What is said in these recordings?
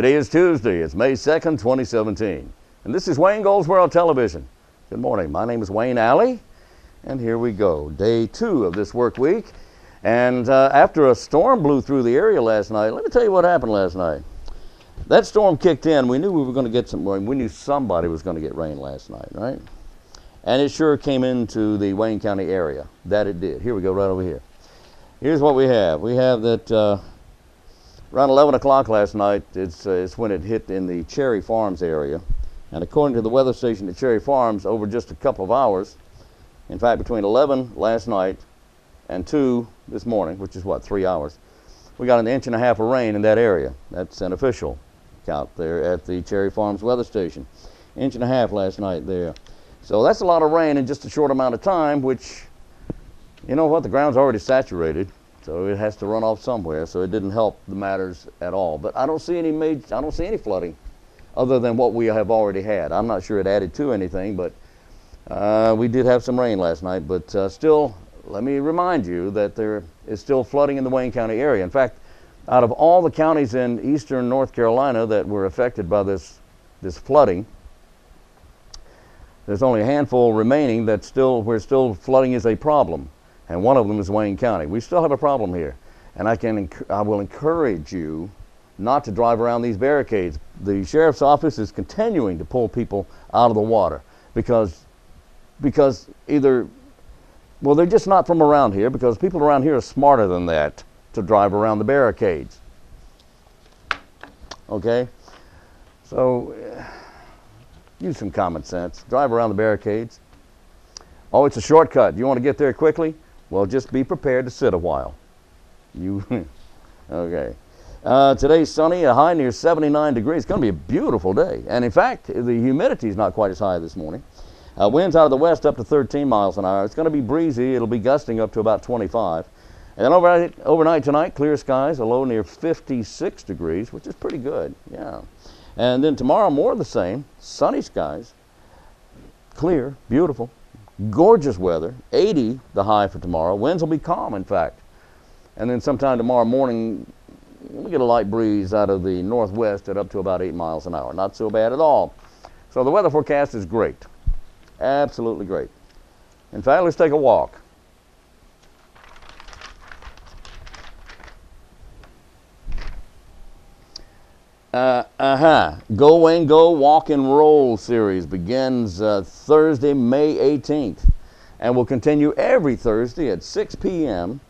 Today is Tuesday. It's May 2nd, 2017. And this is Wayne Gold's World Television. Good morning. My name is Wayne Alley. And here we go. Day 2 of this work week. And after a storm blew through the area last night, let me tell you what happened last night. That storm kicked in. We knew we were going to get some rain. We knew somebody was going to get rain last night, right? And it sure came into the Wayne County area. That it did. Here we go, right over here. Here's what we have. We have that around 11 o'clock last night, it's when it hit in the Cherry Farms area. And according to the weather station at Cherry Farms, over just a couple of hours, in fact, between 11 last night and 2 this morning, which is what, 3 hours, we got 1.5 inches of rain in that area. That's an official count there at the Cherry Farms weather station. 1.5 inches last night there. So that's a lot of rain in just a short amount of time, which, you know what, the ground's already saturated, so it has to run off somewhere, so it didn't help the matters at all. But I don't see any flooding other than what we have already had. I'm not sure it added to anything, but we did have some rain last night. But still, let me remind you that there is still flooding in the Wayne County area. In fact, out of all the counties in eastern North Carolina that were affected by this flooding, there's only a handful remaining where still flooding is a problem, and one of them is Wayne County. We still have a problem here, and I will encourage you not to drive around these barricades. The sheriff's office is continuing to pull people out of the water because either, well, they're just not from around here, because people around here are smarter than that to drive around the barricades. Okay, so use some common sense. Drive around the barricades. Oh, it's a shortcut. You want to get there quickly? Well, just be prepared to sit a while. Okay. Today's sunny, a high near 79 degrees. It's going to be a beautiful day. And in fact, the humidity is not quite as high this morning. Winds out of the west up to 13 miles an hour. It's going to be breezy. It'll be gusting up to about 25. And then overnight tonight, clear skies, a low near 56 degrees, which is pretty good. Yeah. And then tomorrow, more of the same. Sunny skies, clear, beautiful, gorgeous weather. 80 the high for tomorrow. Winds will be calm, in fact. And then sometime tomorrow morning, we get a light breeze out of the northwest at up to about 8 miles an hour. Not so bad at all. So the weather forecast is great. Absolutely great. In fact, let's take a walk. Go Wayne Go Walk and Roll series begins Thursday, May 18th, and will continue every Thursday at 6 p.m.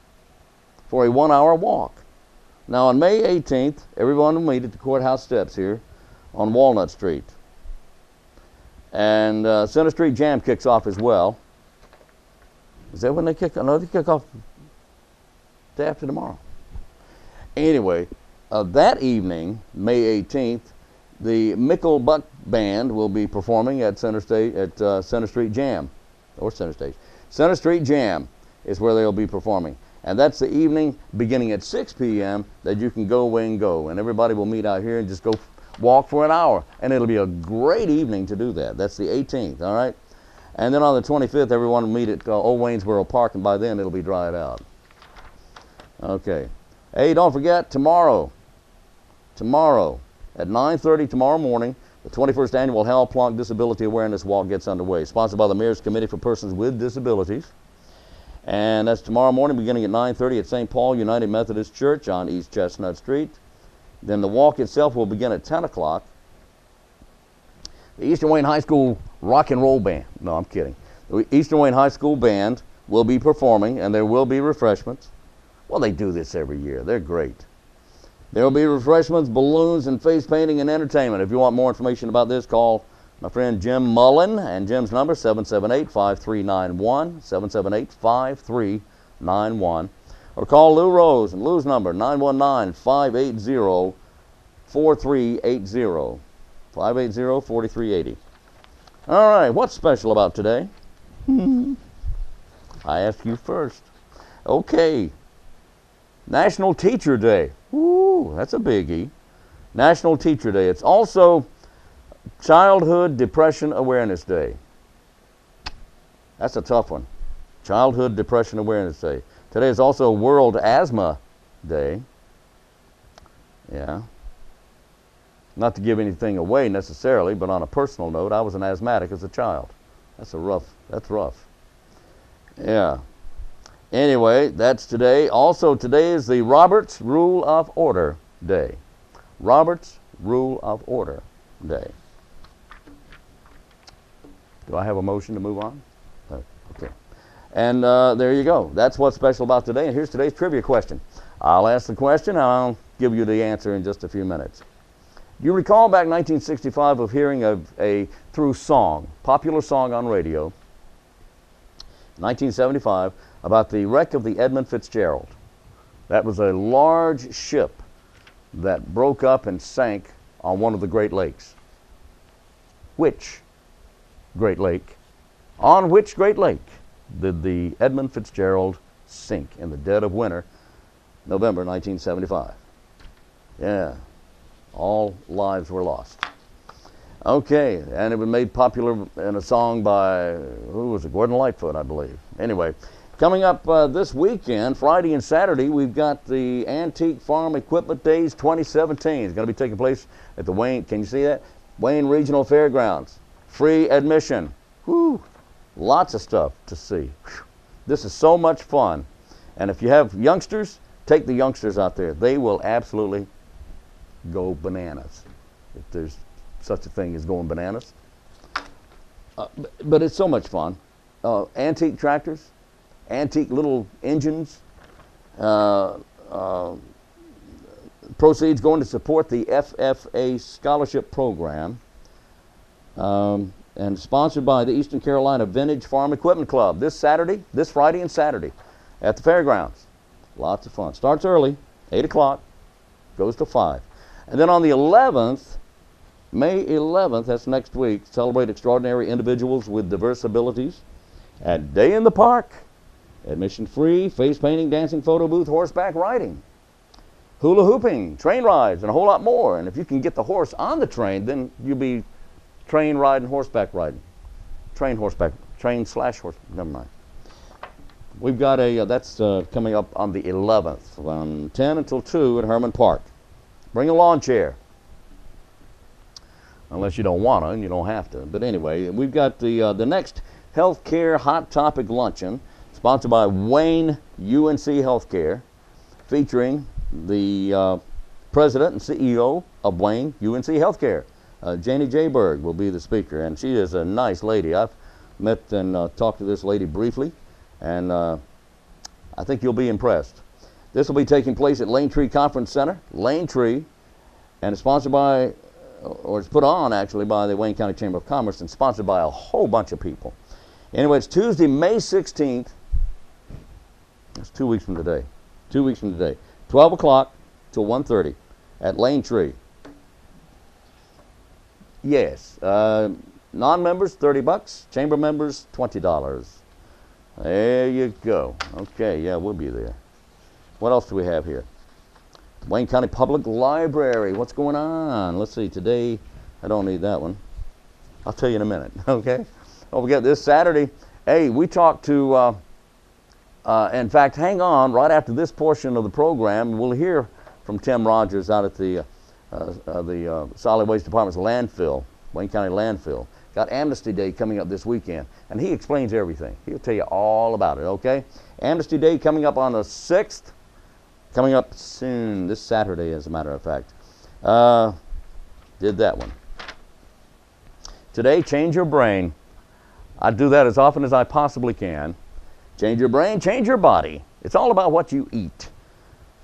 for a 1-hour walk. Now on May 18th, everyone will meet at the courthouse steps here on Walnut Street. And Center Street Jam kicks off as well. Is that when they kick off? No, they kick off the day after tomorrow. Anyway, that evening, May 18th, the Mickle Buck Band will be performing at Center Street Jam, or Center Stage. Center Street Jam is where they'll be performing. And that's the evening beginning at 6 p.m. that you can go Wayne Go. And everybody will meet out here and just go walk for an hour. And it'll be a great evening to do that. That's the 18th, all right? And then on the 25th, everyone will meet at Old Waynesboro Park, and by then it'll be dried out. Okay. Hey, don't forget, tomorrow at 9:30 tomorrow morning, the 21st Annual Hal Plonk Disability Awareness Walk gets underway, sponsored by the Mayor's Committee for Persons with Disabilities. And that's tomorrow morning beginning at 9:30 at St. Paul United Methodist Church on East Chestnut Street. Then the walk itself will begin at 10 o'clock. The Eastern Wayne High School Rock and Roll Band, no, I'm kidding. The Eastern Wayne High School Band will be performing, and there will be refreshments. Well, they do this every year. They're great. There will be refreshments, balloons, and face painting and entertainment. If you want more information about this, call my friend Jim Mullen, and Jim's number 778-5391, 778-5391, or call Lou Rose, and Lou's number 919-580-4380, 580-4380. All right, what's special about today? I ask you first. Okay, National Teacher Day. Ooh, that's a biggie. National Teacher Day. It's also Childhood Depression Awareness Day. That's a tough one. Childhood Depression Awareness Day. Today is also World Asthma Day. Yeah. Not to give anything away necessarily, but on a personal note, I was an asthmatic as a child. That's rough. Yeah. Anyway, that's today. Also today is the Roberts Rule of Order Day. Roberts Rule of Order Day. Do I have a motion to move on? Okay. And there you go. That's what's special about today. And here's today's trivia question. I'll ask the question, and I'll give you the answer in just a few minutes. Do you recall back in 1965 of hearing through song, popular song on radio, 1975, about the wreck of the Edmund Fitzgerald? That was a large ship that broke up and sank on one of the Great Lakes. Which Great Lake? On which Great Lake did the Edmund Fitzgerald sink in the dead of winter, November 1975? Yeah, all lives were lost. Okay, and it was made popular in a song by, who was it, Gordon Lightfoot, I believe. Anyway, coming up this weekend, Friday and Saturday, we've got the Antique Farm Equipment Days 2017. It's going to be taking place at the Wayne, can you see that? Wayne Regional Fairgrounds. Free admission. Whew, lots of stuff to see. Whew. This is so much fun. And if you have youngsters, take the youngsters out there. They will absolutely go bananas, if there's such a thing as going bananas. But it's so much fun. Antique tractors, antique little engines, proceeds going to support the FFA Scholarship Program, and sponsored by the Eastern Carolina Vintage Farm Equipment Club this Friday and Saturday at the fairgrounds. Lots of fun. Starts early, 8 o'clock, goes to 5. And then on the 11th, May 11th, that's next week, celebrate extraordinary individuals with diverse abilities at Day in the Park. Admission free, face painting, dancing, photo booth, horseback riding, hula hooping, train rides, and a whole lot more. And if you can get the horse on the train, then you'll be train riding, horseback riding. Train/horse, never mind. We've got that's coming up on the 11th, from 10 until 2 at Herman Park. Bring a lawn chair. Unless you don't want to, and you don't have to. But anyway, we've got the next Healthcare Hot Topic Luncheon, sponsored by Wayne UNC Healthcare, featuring the president and CEO of Wayne UNC Healthcare. Janie Jayberg will be the speaker, and she is a nice lady. I've met and talked to this lady briefly, and I think you'll be impressed. This will be taking place at Lane Tree Conference Center, Lane Tree, and it's sponsored by, or it's put on actually by the Wayne County Chamber of Commerce and sponsored by a whole bunch of people. Anyway, it's Tuesday, May 16th. That's 2 weeks from today. 2 weeks from today. 12 o'clock till 1:30 at Lane Tree. Yes, non-members, $30. Chamber members, $20. There you go. Okay, yeah, we'll be there. What else do we have here? Wayne County Public Library. What's going on? Let's see. Today, I don't need that one. I'll tell you in a minute, okay? Oh, we got this Saturday. Hey, we talked to, in fact, hang on. Right after this portion of the program, we'll hear from Tim Rogers out at the Solid Waste Department's landfill, Wayne County landfill. Got Amnesty Day coming up this weekend, and he explains everything. He'll tell you all about it, okay? Amnesty Day coming up on the 6th. Coming up soon, this Saturday, as a matter of fact. Did that one. Today, change your brain. I do that as often as I possibly can. Change your brain, change your body. It's all about what you eat.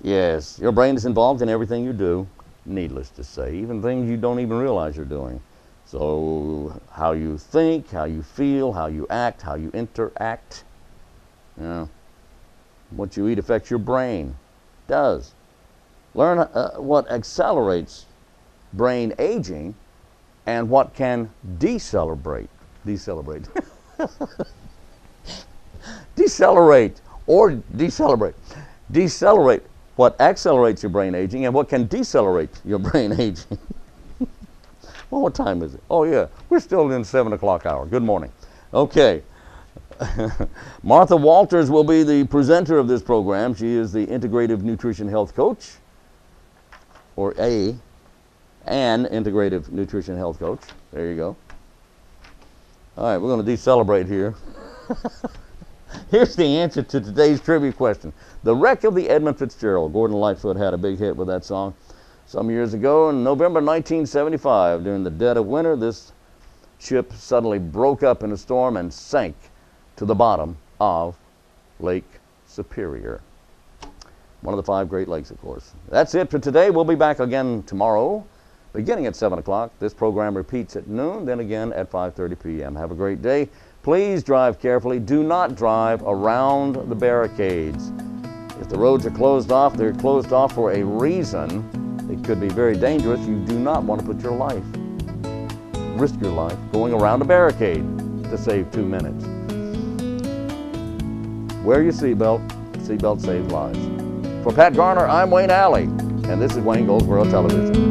Yes, your brain is involved in everything you do, needless to say, even things you don't even realize you're doing. So, how you think, how you feel, how you act, how you interact. You know, what you eat affects your brain. Does. Learn what accelerates brain aging and what can decelerate what accelerates your brain aging and what can decelerate your brain aging. Well, what time is it? Oh yeah, we're still in 7 o'clock hour. Good morning. Okay. Martha Walters will be the presenter of this program. She is the Integrative Nutrition Health Coach, or and integrative nutrition health coach. There you go. All right, we're going to decelerate here. Here's the answer to today's trivia question. The wreck of the Edmund Fitzgerald. Gordon Lightfoot had a big hit with that song some years ago. In November 1975, during the dead of winter, this ship suddenly broke up in a storm and sank to the bottom of Lake Superior. One of the 5 Great Lakes, of course. That's it for today. We'll be back again tomorrow, beginning at 7 o'clock. This program repeats at noon, then again at 5:30 p.m. Have a great day. Please drive carefully. Do not drive around the barricades. If the roads are closed off, they're closed off for a reason. It could be very dangerous. You do not want to put your life, risk your life, going around a barricade to save 2 minutes. Wear your seatbelt. Seatbelt saves lives. For Pat Garner, I'm Wayne Alley, and this is Wayne Goldsboro Television.